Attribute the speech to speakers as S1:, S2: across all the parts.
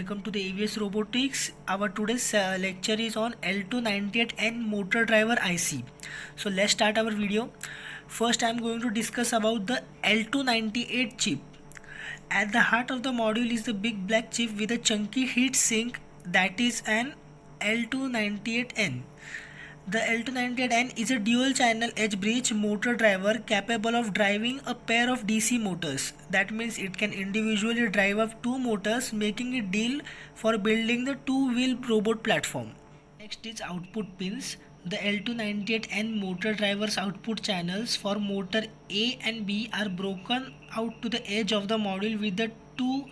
S1: welcome to the AVS Robotics. Our today's lecture is on L298N motor driver IC. So let's start our video. First, I am going to discuss about the L298 chip. At the heart of the module is the big black chip with a chunky heat sink, that is an L298N. The L298N is a dual channel edge bridge motor driver capable of driving a pair of DC motors. That means it can individually drive up two motors, making it ideal for building the two-wheel robot platform. Next is output pins. The L298N motor driver's output channels for motor A and B are broken out to the edge of the module with the two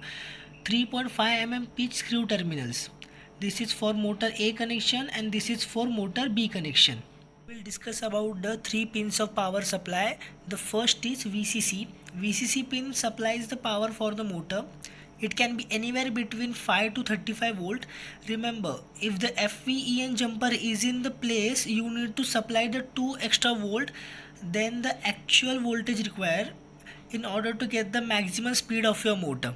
S1: 3.5 mm pitch screw terminals. This is for motor A connection and this is for motor B connection. We will discuss about the three pins of power supply. The first is VCC. VCC pin supplies the power for the motor. It can be anywhere between 5 to 35 volt. Remember, if the FVEN jumper is in the place, you need to supply the 2 extra volt than the actual voltage required in order to get the maximum speed of your motor.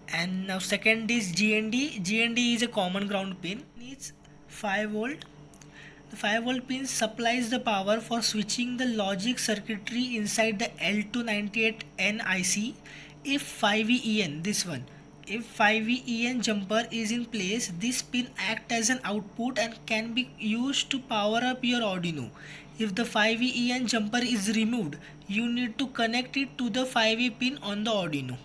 S1: And now second is GND. GND is a common ground pin. It's 5 volt. The 5 volt pin supplies the power for switching the logic circuitry inside the L298N IC. If 5VEN, this one, if 5VEN jumper is in place, this pin acts as an output and can be used to power up your Arduino. If the 5VEN jumper is removed, you need to connect it to the 5V pin on the Arduino.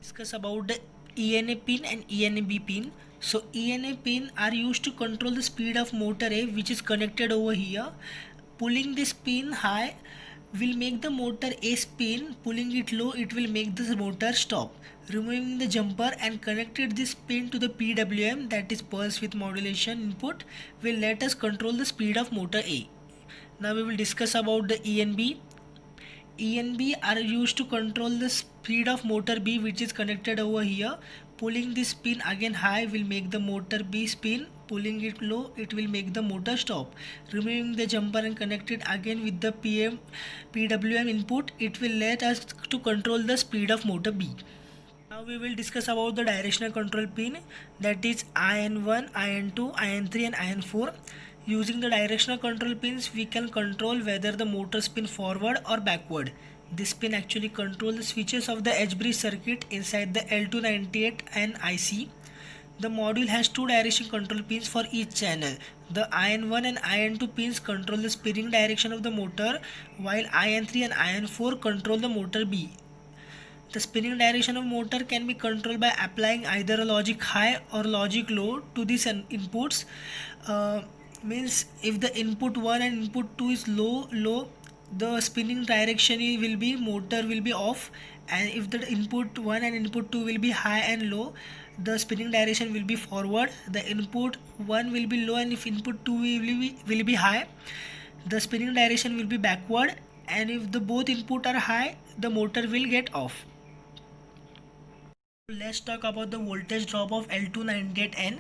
S1: Discuss about the ENA pin and ENB pin. So ENA pin are used to control the speed of motor A, which is connected over here. Pulling this pin high will make the motor A spin. Pulling it low, it will make the motor stop. Removing the jumper and connected this pin to the PWM, that is pulse width modulation input, will let us control the speed of motor A. Now we will discuss about the ENB. ENB are used to control the speed of motor B, which is connected over here. Pulling this pin again high will make the motor B spin. Pulling it low, it will make the motor stop. Removing the jumper and connect it again with the PWM input, it will let us to control the speed of motor B. Now we will discuss about the directional control pin, that is IN1, IN2, IN3 and IN4. Using the directional control pins, we can control whether the motor spin forward or backward. This pin actually controls the switches of the edge bridge circuit inside the L298N IC. The module has two direction control pins for each channel. The IN1 and IN2 pins control the spinning direction of the motor, while IN3 and IN4 control the motor B. The spinning direction of motor can be controlled by applying either a logic high or logic low to these inputs. Means if the input 1 and input 2 is low, the spinning direction will be motor will be off, and if the input 1 and input 2 will be high and low, the spinning direction will be forward. The input 1 will be low, and if input 2 will be high, the spinning direction will be backward, and if the both input are high, the motor will get off. Let's talk about the voltage drop of L298N.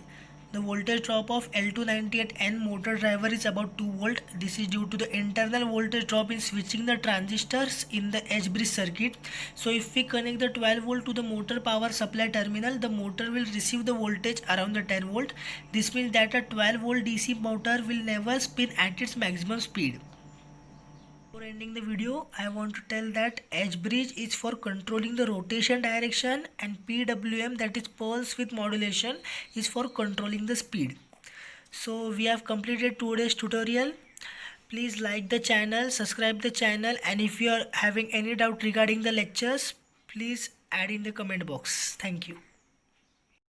S1: The voltage drop of L298N motor driver is about 2 volt. This is due to the internal voltage drop in switching the transistors in the edge bridge circuit. So if we connect the 12 volt to the motor power supply terminal, the motor will receive the voltage around the 10 volt. This means that a 12 volt DC motor will never spin at its maximum speed. Before ending the video, I want to tell that edge bridge is for controlling the rotation direction, and PWM, that is pulse width modulation, is for controlling the speed. So we have completed today's tutorial. Please like the channel, subscribe the channel, and if you are having any doubt regarding the lectures, please add in the comment box. Thank you.